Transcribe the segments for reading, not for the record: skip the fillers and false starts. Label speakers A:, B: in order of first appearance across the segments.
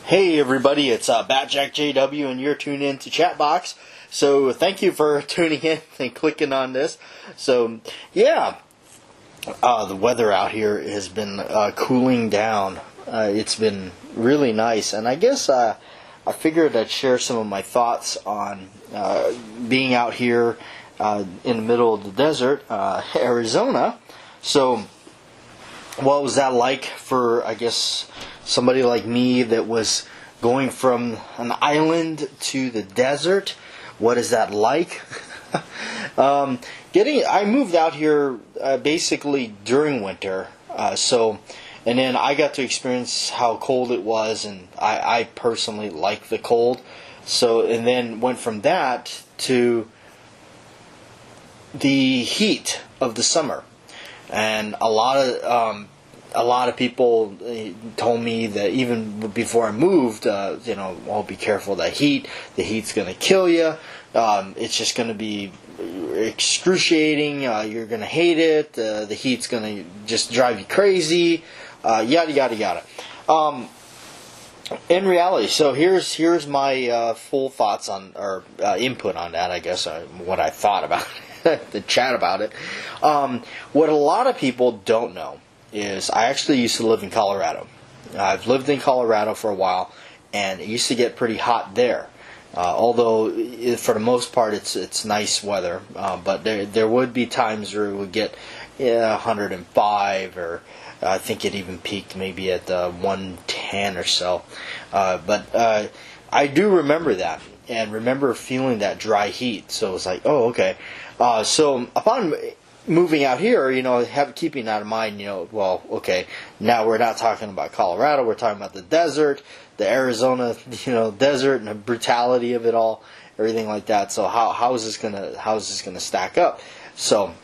A: Hey everybody, it's batjac JW and you're tuned in to Chatbox. So thank you for tuning in and clicking on this. So yeah, the weather out here has been cooling down. It's been really nice, and I guess I figured I'd share some of my thoughts on being out here in the middle of the desert, Arizona. So what was that like for, I guess, somebody like me that was going from an island to the desert? What is that like? I moved out here basically during winter, and then I got to experience how cold it was, and I personally like the cold. So, and then went from that to the heat of the summer. And a lot of people told me that even before I moved, oh, be careful of that heat. The heat's going to kill you. It's just going to be excruciating. You're going to hate it. The heat's going to just drive you crazy. Yada yada yada. In reality, so here's my full thoughts on, or input on that, I guess, what I thought about it. The chat about it. What a lot of people don't know is I actually used to live in Colorado. I've lived in Colorado for a while, and it used to get pretty hot there. Although for the most part it's nice weather, but there would be times where it would get 105, or I think it even peaked maybe at 110 or so. But I do remember that, and remember feeling that dry heat. So it was like, oh, okay. So upon moving out here, keeping that in mind, well, okay, now we're not talking about Colorado, we're talking about the desert, the Arizona, desert, and the brutality of it all, everything like that. So how is this gonna stack up? So,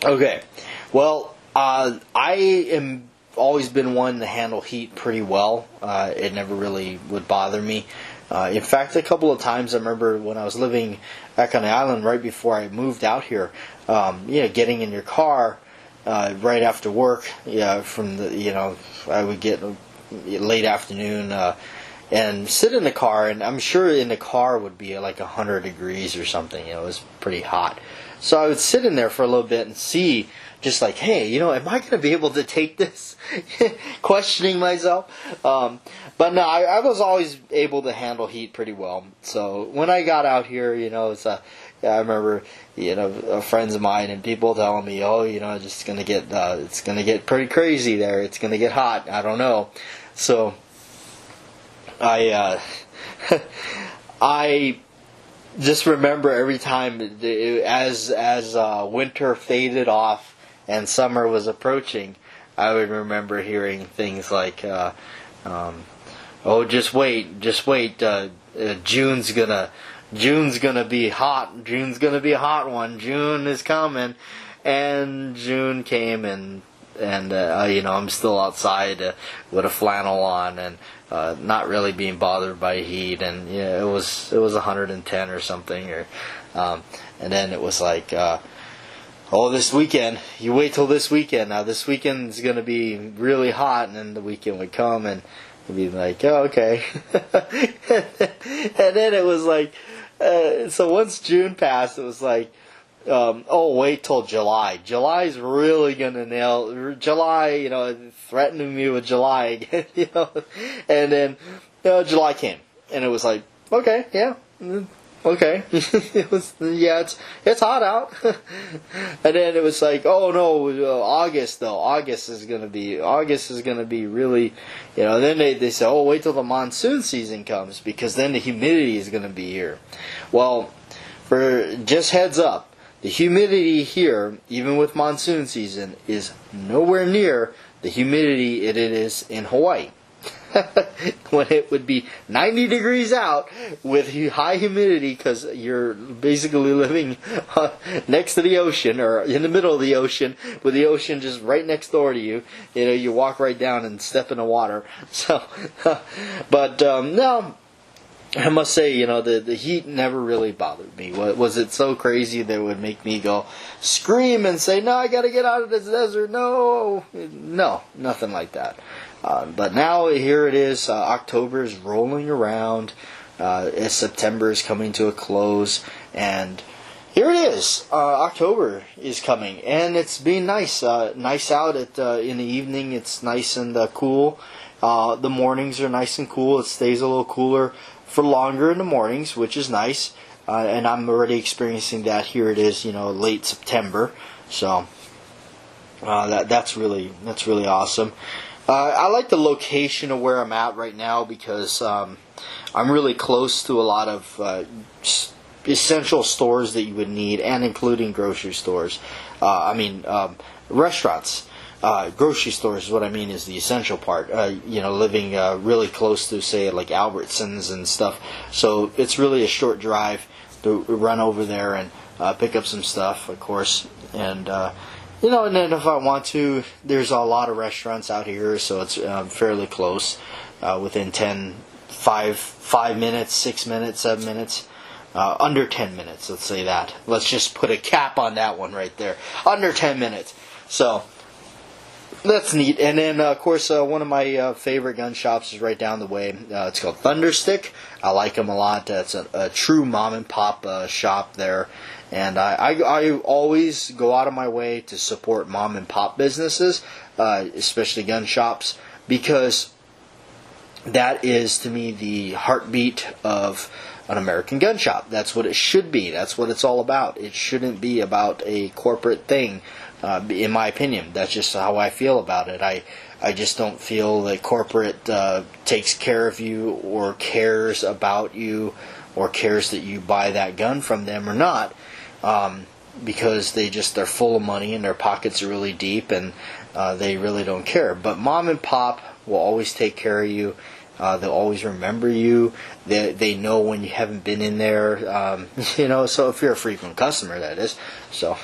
A: okay, well, I am always been one to handle heat pretty well. It never really would bother me. In fact, a couple of times I remember when I was living back on the island right before I moved out here, getting in your car right after work, I would get late afternoon and sit in the car, and I'm sure in the car would be like 100 degrees or something. It was pretty hot. So I would sit in there for a little bit and see, just like, hey, am I going to be able to take this? Questioning myself. But no, I was always able to handle heat pretty well. So when I got out here, I remember, friends of mine and people telling me, oh, it's going to get pretty crazy there. It's going to get hot. I don't know. So I just remember every time as winter faded off and summer was approaching, I would remember hearing things like, "Oh, just wait, June's gonna be hot. June's gonna be a hot one. June is coming," and June came, and I'm still outside with a flannel on and not really being bothered by heat, and it was 110 or something, and then it was like, oh, this weekend, you wait till this weekend. Now this weekend's going to be really hot, and then the weekend would come, and it'd be like, oh, okay. And then it was like, so once June passed, it was like, oh, wait till July. July's really going to nail, July, threatening me with July again, And then, July came, and it was like, okay, yeah. Okay, it's hot out, and then it was like, oh no, August though. August is gonna be really, Then they say, oh, wait till the monsoon season comes, because then the humidity is gonna be here. Well, for just heads up, the humidity here, even with monsoon season, is nowhere near the humidity it is in Hawaii. When it would be 90 degrees out with high humidity, because you're basically living next to the ocean, or in the middle of the ocean, with the ocean just right next door to you. You walk right down and step in the water. So, but no, I must say, the heat never really bothered me. Was it so crazy that it would make me go scream and say, no, I got to get out of this desert? No, nothing like that. But now here it is. October is rolling around. As September is coming to a close, and here it is. October is coming, and it's being nice. Nice out in the evening. It's nice and cool. The mornings are nice and cool. It stays a little cooler for longer in the mornings, which is nice. And I'm already experiencing that. Here it is, late September. So that's really awesome. I like the location of where I'm at right now because I'm really close to a lot of essential stores that you would need, and including grocery stores. Restaurants. Grocery stores is what I mean is the essential part. Living really close to, say, like Albertsons and stuff. So it's really a short drive to run over there and pick up some stuff, of course. And and then if I want to, there's a lot of restaurants out here, so it's fairly close, within 5 minutes, 6 minutes, 7 minutes, under 10 minutes, let's say that. Let's just put a cap on that one right there. Under 10 minutes. So, that's neat. And then, of course, one of my favorite gun shops is right down the way. It's called Thunderstick. I like them a lot. It's a true mom and pop shop there. And I always go out of my way to support mom and pop businesses, especially gun shops, because that is, to me, the heartbeat of an American gun shop. That's what it should be. That's what it's all about. It shouldn't be about a corporate thing, in my opinion. That's just how I feel about it. I just don't feel that corporate takes care of you or cares about you or cares that you buy that gun from them or not, because they're full of money and their pockets are really deep, and they really don't care. But mom and pop will always take care of you. They'll always remember you. They know when you haven't been in there. So if you're a frequent customer, that is. So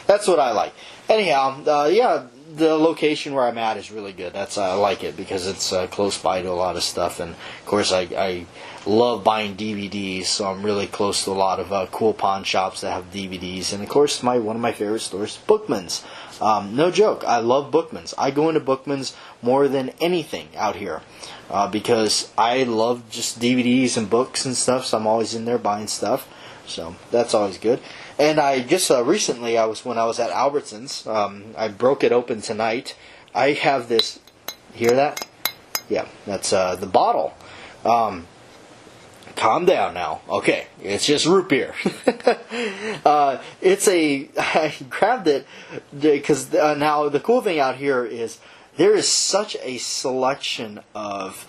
A: that's what I like. Anyhow, the location where I'm at is really good. I like it because it's close by to a lot of stuff, and of course I love buying DVDs, so I'm really close to a lot of cool pawn shops that have DVDs, and of course one of my favorite stores, Bookman's. No joke, I love Bookman's. I go into Bookman's more than anything out here because I love just DVDs and books and stuff, so I'm always in there buying stuff. So that's always good. And I just recently, when I was at Albertsons, I broke it open tonight. I have this. Hear that? Yeah, that's the bottle. Calm down now. Okay, it's just root beer. I grabbed it because now the cool thing out here is there is such a selection of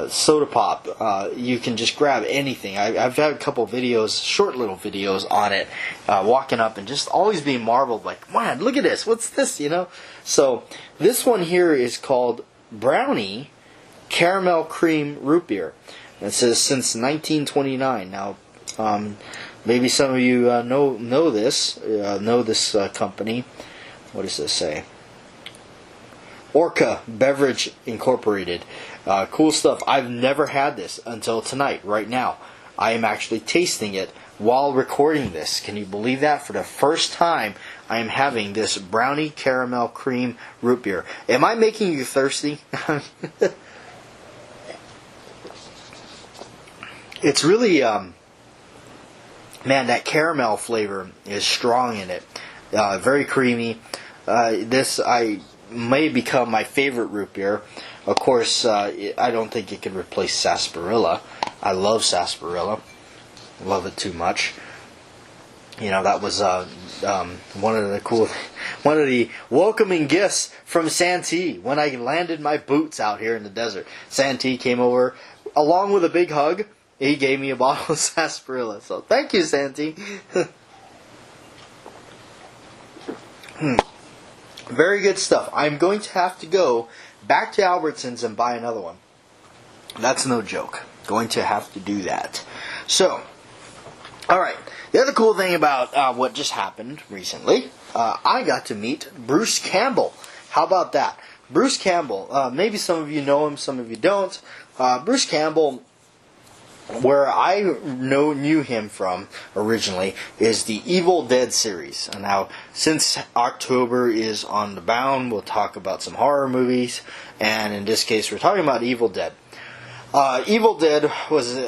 A: soda pop. You can just grab anything. I've had a couple videos, short little videos on it, walking up and just always being marveled, like, man, look at this. What's this, So this one here is called Brownie Caramel Cream Root Beer. It says since 1929. Now, maybe some of you know this company. What does this say? Orca Beverage Incorporated. Cool stuff. I've never had this until tonight, right now. I am actually tasting it while recording this. Can you believe that? For the first time, I am having this Brownie Caramel Cream Root Beer. Am I making you thirsty? It's really, that caramel flavor is strong in it. Very creamy. This may become my favorite root beer. Of course, I don't think it could replace sarsaparilla. I love sarsaparilla. Love it too much. That was one of the welcoming gifts from Santee when I landed my boots out here in the desert. Santee came over along with a big hug. He gave me a bottle of sarsaparilla. So thank you, Santee. Very good stuff. I'm going to have to go back to Albertsons and buy another one. That's no joke. Going to have to do that. So, alright. The other cool thing about what just happened recently, I got to meet Bruce Campbell. How about that? Bruce Campbell. Maybe some of you know him, some of you don't. Bruce Campbell where I knew him from originally is the Evil Dead series. And now, since October is on the bound, we'll talk about some horror movies. And in this case, we're talking about Evil Dead. Evil Dead was...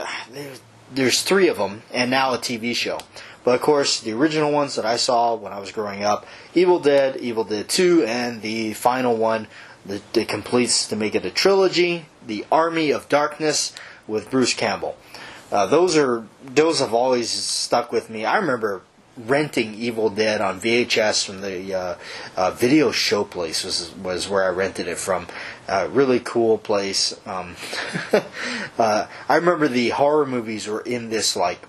A: there's 3 of them, and now a TV show. But of course, the original ones that I saw when I was growing up, Evil Dead 2, and the final one that completes to make it a trilogy, The Army of Darkness with Bruce Campbell. Those have always stuck with me. I remember renting Evil Dead on VHS from the video show place was where I rented it from. Really cool place. I remember the horror movies were in this like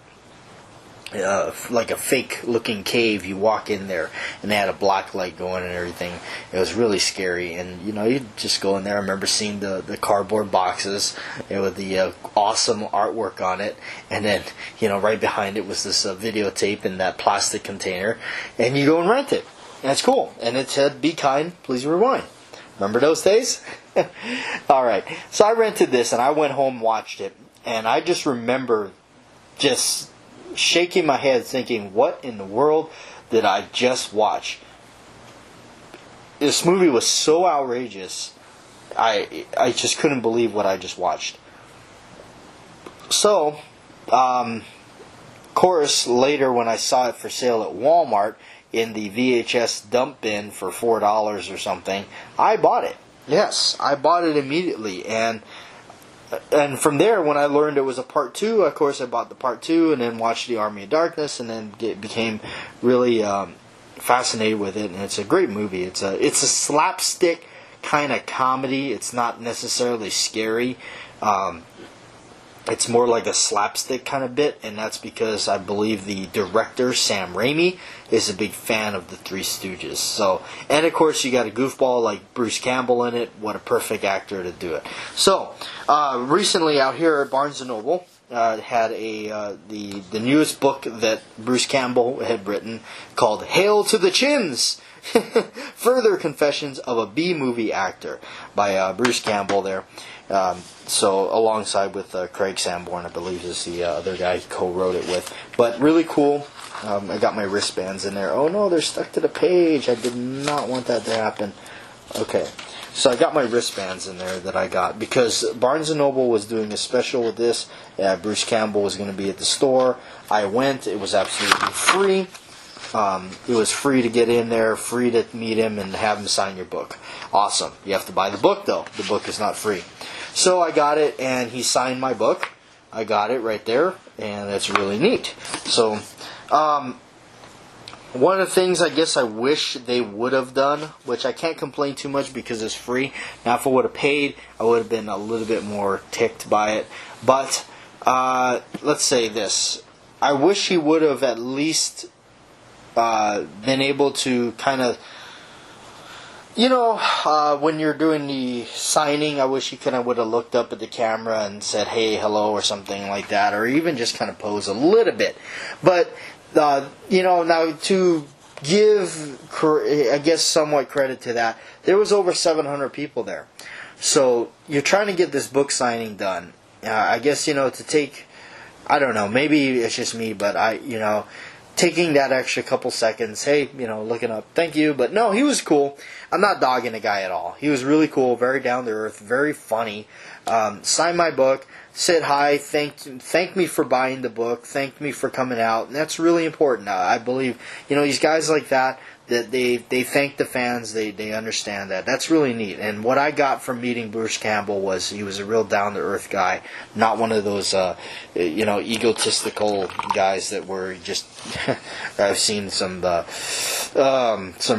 A: a fake looking cave. You walk in there and they had a black light going and everything. It was really scary, and you just go in there. I remember seeing the cardboard boxes with the awesome artwork on it, and then right behind it was this videotape in that plastic container, and you go and rent it, and it's cool, and it said "Be kind, please rewind." Remember those days? Alright, so I rented this and I went home and watched it, and I just remember just shaking my head thinking, what in the world did I just watch? This movie was so outrageous, I just couldn't believe what I just watched. So, of course, later when I saw it for sale at Walmart in the VHS dump bin for $4 or something, I bought it. Yes, I bought it immediately, and from there, when I learned it was a part 2, of course I bought the part 2 and then watched The Army of Darkness, and then became really fascinated with it. And it's a great movie. It's a slapstick kind of comedy. It's not necessarily scary. It's more like a slapstick kind of bit, and that's because I believe the director, Sam Raimi, is a big fan of the Three Stooges. So, and of course you got a goofball like Bruce Campbell in it. What a perfect actor to do it. So, recently out here at Barnes & Noble, had the newest book that Bruce Campbell had written called Hail to the Chins! Further Confessions of a B-Movie Actor by Bruce Campbell there. So alongside with Craig Sanborn, I believe is the other guy he co-wrote it with. But really cool. I got my wristbands in there. Oh no, they're stuck to the page. I did not want that to happen. Okay, so I got my wristbands in there that I got because Barnes & Noble was doing a special with this. Bruce Campbell was going to be at the store. I went. It was absolutely free. It was free to get in there, free to meet him and have him sign your book. Awesome. You have to buy the book though. The book is not free. So I got it and he signed my book. I got it right there, and that's really neat. So, one of the things I guess I wish they would have done, which I can't complain too much because it's free. Now if I would have paid, I would have been a little bit more ticked by it. But, let's say this. I wish he would have at least been able to kind of, when you're doing the signing, I wish he kind of would have looked up at the camera and said, hey, hello, or something like that, or even just kind of pose a little bit. But, now to give, I guess, somewhat credit to that, there was over 700 people there. So, you're trying to get this book signing done. I guess, to take, I don't know, maybe it's just me, but taking that extra couple seconds, hey, looking up, thank you, but no, he was cool. I'm not dogging the guy at all. He was really cool, very down to earth, very funny. Signed my book, said hi, thanked me for buying the book, thanked me for coming out, and that's really important. I believe, these guys like that they thank the fans, they understand that. That's really neat. And what I got from meeting Bruce Campbell was he was a real down-to-earth guy, not one of those, egotistical guys that were just, I've seen some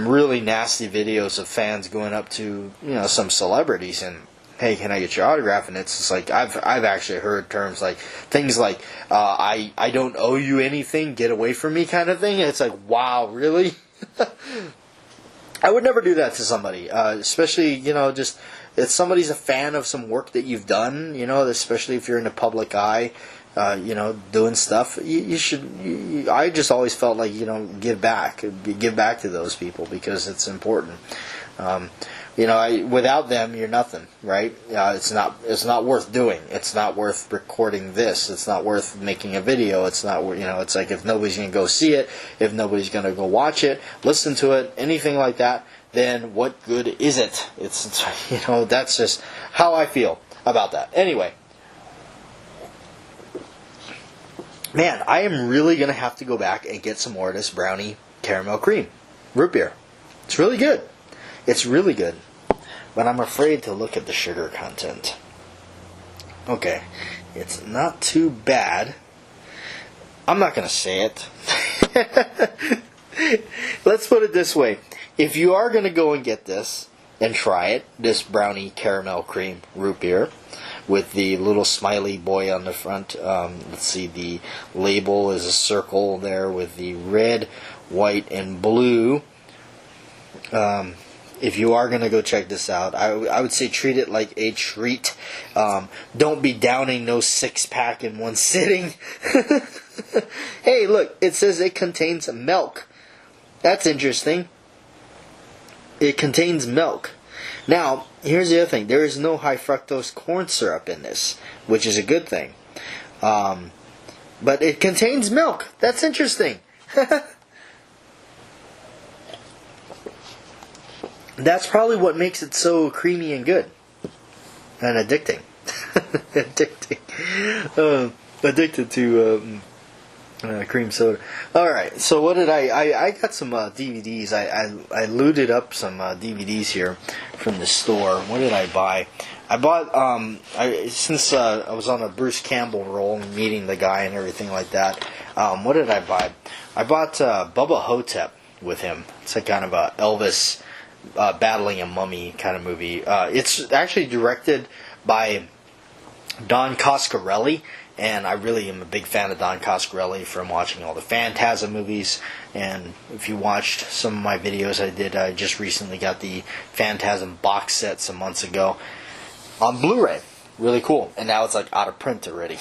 A: really nasty videos of fans going up to, some celebrities and, hey, can I get your autograph? And it's just like, I've actually heard terms like, things like, I don't owe you anything, get away from me kind of thing. And it's like, wow, really? I would never do that to somebody, especially, just if somebody's a fan of some work that you've done, especially if you're in the public eye, doing stuff, you should, I just always felt like, give back to those people because it's important. Without them, you're nothing, right? It's not worth doing. It's not worth recording this. It's not worth making a video. It's not, it's like if nobody's going to go see it, if nobody's going to go watch it, listen to it, anything like that, then what good is it? It's that's just how I feel about that. Anyway, man, I am really going to have to go back and get some more of this brownie caramel cream root beer. It's really good. It's really good. But I'm afraid to look at the sugar content. Okay. It's not too bad. I'm not going to say it. Let's put it this way. If you are going to go and get this and try it, this brownie caramel cream root beer with the little smiley boy on the front. Let's see, the label is a circle there with the red, white, and blue. If you are going to go check this out, I would say treat it like a treat. Don't be downing no 6-pack in one sitting. Hey, look, it says it contains milk. That's interesting. It contains milk. Now, here's the other thing. There is no high fructose corn syrup in this, which is a good thing. But it contains milk. That's interesting. That's probably what makes it so creamy and good. And addicting. Addicted to cream soda. Alright, so what did I got some DVDs. I looted up some DVDs here from the store. What did I buy? I bought, since I was on a Bruce Campbell roll, meeting the guy and everything like that, what did I buy? I bought Bubba Hotep with him. It's like kind of a Elvis battling a mummy kind of movie. It's actually directed by Don Coscarelli, and I really am a big fan of Don Coscarelli from watching all the Phantasm movies. And if you watched some of my videos I just recently got the Phantasm box set some months ago on Blu-ray. Really cool. And now it's like out of print already.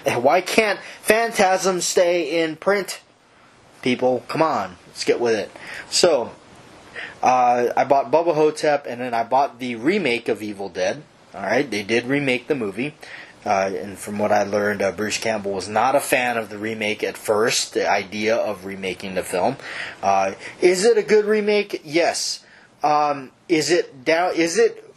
A: Why can't Phantasm stay in print? People, come on, let's get with it. So I bought Bubba Hotep, and then I bought the remake of Evil Dead. Alright, they did remake the movie. And from what I learned, Bruce Campbell was not a fan of the remake at first, the idea of remaking the film. Is it a good remake? Yes. Is it,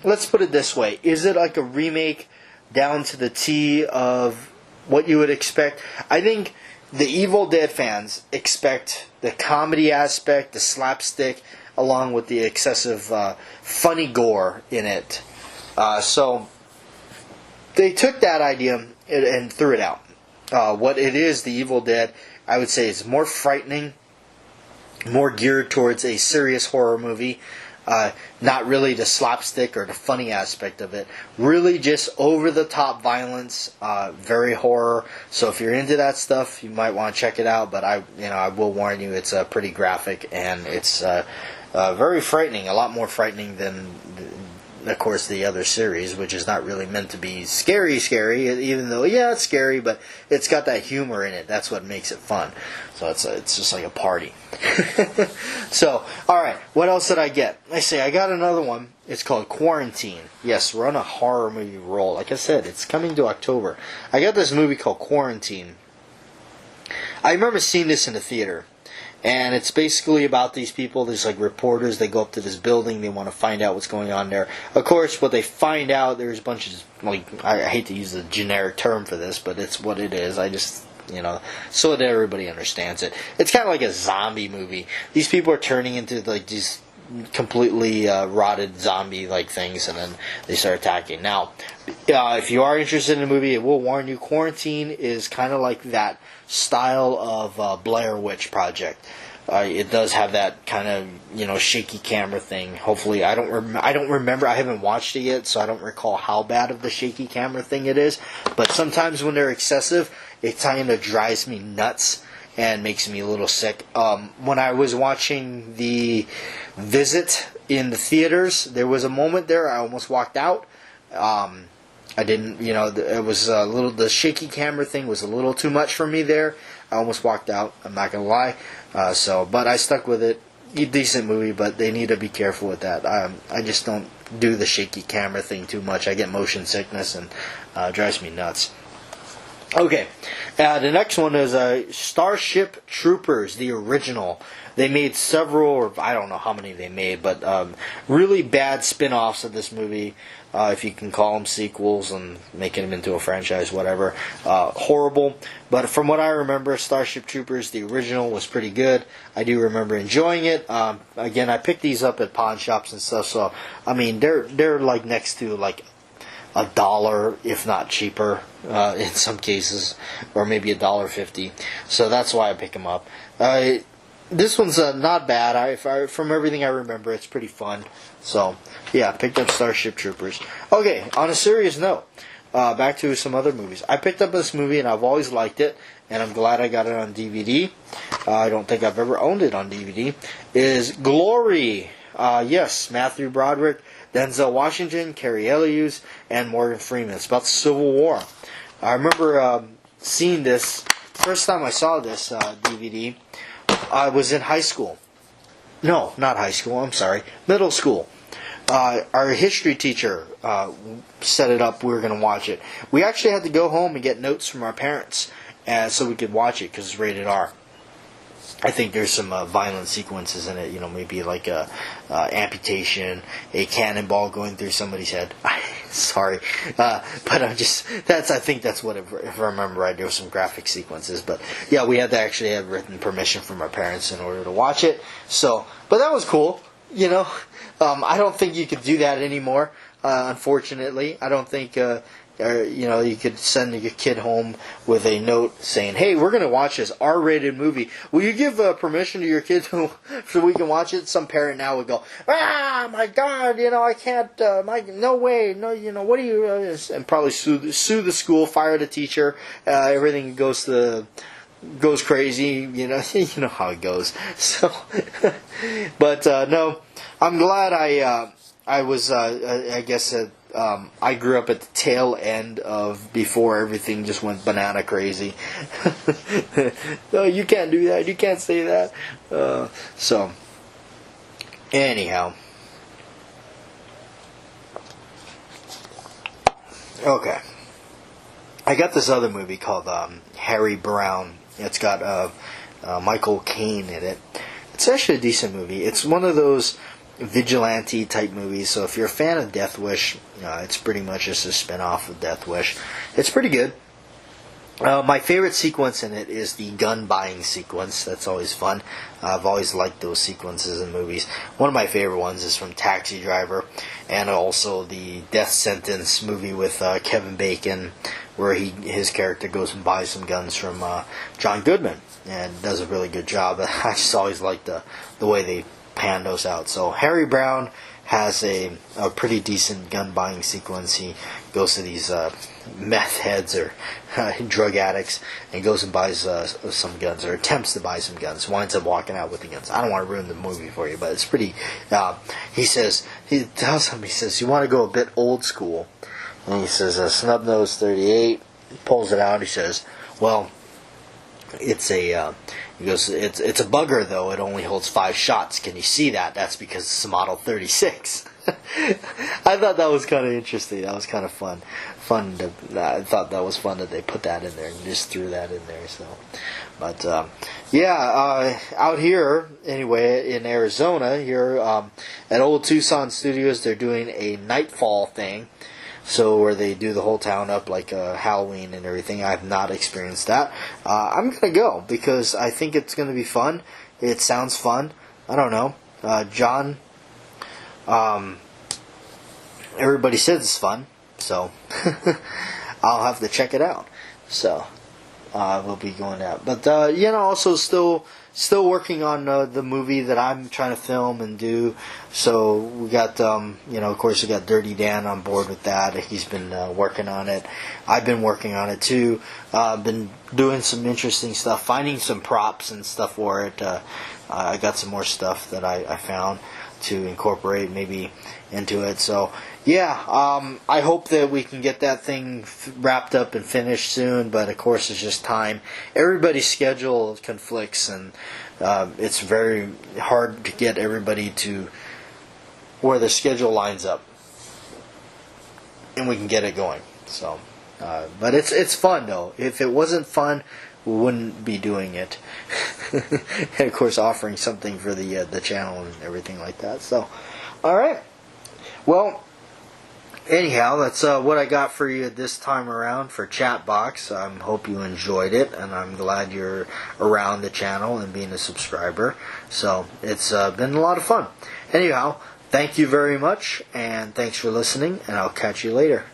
A: let's put it this way, is it like a remake down to the T of what you would expect? I think the Evil Dead fans expect the comedy aspect, the slapstick, along with the excessive funny gore in it. So they took that idea and threw it out. What it is, the Evil Dead, I would say is more frightening, more geared towards a serious horror movie. Not really the slapstick or the funny aspect of it. Really just over-the-top violence, very horror. So if you're into that stuff, you might want to check it out. But I will warn you, it's pretty graphic, and it's very frightening. A lot more frightening than, of course, the other series, which is not really meant to be scary, even though, yeah, it's scary, but it's got that humor in it. That's what makes it fun. So it's just like a party. So, alright, what else did I get? I got another one. It's called Quarantine. Yes, we're on a horror movie roll. Like I said, it's coming to October. I got this movie called Quarantine. I remember seeing this in the theater. And it's basically about these people, these like reporters, they go up to this building, they want to find out what's going on there. Of course, what they find out, there's a bunch of, like, I hate to use the generic term for this, but it's what it is. I just, so that everybody understands it. It's kind of like a zombie movie. These people are turning into like these completely rotted zombie-like things, and then they start attacking. Now, if you are interested in the movie, I will warn you, Quarantine is kind of like that style of Blair Witch Project. It does have that kind of shaky camera thing. Hopefully, I don't remember. I haven't watched it yet, so I don't recall how bad of the shaky camera thing it is. But sometimes when they're excessive, it kind of drives me nuts and makes me a little sick. When I was watching The Visit in the theaters, there was a moment there I almost walked out. I didn't, it was a little, the shaky camera thing was a little too much for me there. I almost walked out, I'm not going to lie. But I stuck with it. decent movie, but they need to be careful with that. I just don't do the shaky camera thing too much. I get motion sickness and it drives me nuts. Okay, the next one is Starship Troopers, the original. They made several, or I don't know how many they made, but really bad spin-offs of this movie, if you can call them sequels and making them into a franchise, whatever. Horrible, but from what I remember, Starship Troopers, the original, was pretty good. I do remember enjoying it. Again, I picked these up at pawn shops and stuff, so, I mean, they're like next to, like, $1, if not cheaper, in some cases, or maybe $1.50. So that's why I pick them up. This one's not bad. From everything I remember, it's pretty fun. So yeah, picked up Starship Troopers. Okay, on a serious note, back to some other movies. I picked up this movie and I've always liked it, and I'm glad I got it on DVD. I don't think I've ever owned it on DVD. Is Glory? Yes, Matthew Broderick, Denzel Washington, Carrie Elliott, and Morgan Freeman. It's about the Civil War. I remember seeing this, first time I saw this DVD, I was in high school. No, not high school, I'm sorry, middle school. Our history teacher set it up, we were going to watch it. We actually had to go home and get notes from our parents so we could watch it because it's rated R. I think there's some violent sequences in it, maybe like a amputation, a cannonball going through somebody's head. Sorry, but I think that's what, if I remember right, there were some graphic sequences. But yeah, we had to actually have written permission from our parents in order to watch it. So, but that was cool, I don't think you could do that anymore, unfortunately. I don't think... you could send your kid home with a note saying, "Hey, we're going to watch this R-rated movie. Will you give permission to your kid so we can watch it?" Some parent now would go, "Ah, my God, I can't. No way, no, what do you?" And probably sue the school, fire the teacher. Everything goes crazy. You know how it goes. So, but no, I'm glad I was. I guess. I grew up at the tail end of before everything just went banana crazy. No, you can't do that. You can't say that. So, anyhow. Okay. I got this other movie called Harry Brown. It's got Michael Caine in it. It's actually a decent movie. It's one of those vigilante type movies, so if you're a fan of Death Wish, it's pretty much just a spin-off of Death Wish. It's pretty good. My favorite sequence in it is the gun buying sequence. That's always fun. I've always liked those sequences in movies. One of my favorite ones is from Taxi Driver, and also the Death Sentence movie with Kevin Bacon, where his character goes and buys some guns from John Goodman, and does a really good job. I just always liked the way they pan those out. So Harry Brown has a pretty decent gun buying sequence. He goes to these meth heads or drug addicts and goes and buys some guns, or attempts to buy some guns, winds up walking out with the guns. I don't want to ruin the movie for you, but it's pretty he tells him, you want to go a bit old school, and he says snub nose 38. He pulls it out. He says, well, it's a it's a bugger, though. It only holds 5 shots. Can you see that? That's because it's a Model 36. I thought that was kind of interesting. That was kind of fun. I thought that was fun that they put that in there and just threw that in there. So, but out here anyway in Arizona, here at Old Tucson Studios, they're doing a Nightfall thing. So where they do the whole town up like Halloween and everything. I have not experienced that. I'm going to go because I think it's going to be fun. It sounds fun. I don't know. John, everybody says it's fun. So I'll have to check it out. So we'll be going out. But, also still working on the movie that I'm trying to film and do. So we got, of course, we got Dirty Dan on board with that. He's been working on it. I've been working on it too. Been doing some interesting stuff, finding some props and stuff for it. I got some more stuff that I found to incorporate maybe into it. So I hope that we can get that thing wrapped up and finished soon, but of course it's just time. Everybody's schedule conflicts, and it's very hard to get everybody to where the schedule lines up, and we can get it going. So, but it's fun though. If it wasn't fun, we wouldn't be doing it. And of course, offering something for the channel and everything like that. So, all right. Well, anyhow, that's what I got for you this time around for Chatbox. I hope you enjoyed it, and I'm glad you're around the channel and being a subscriber. So it's been a lot of fun. Anyhow, thank you very much, and thanks for listening, and I'll catch you later.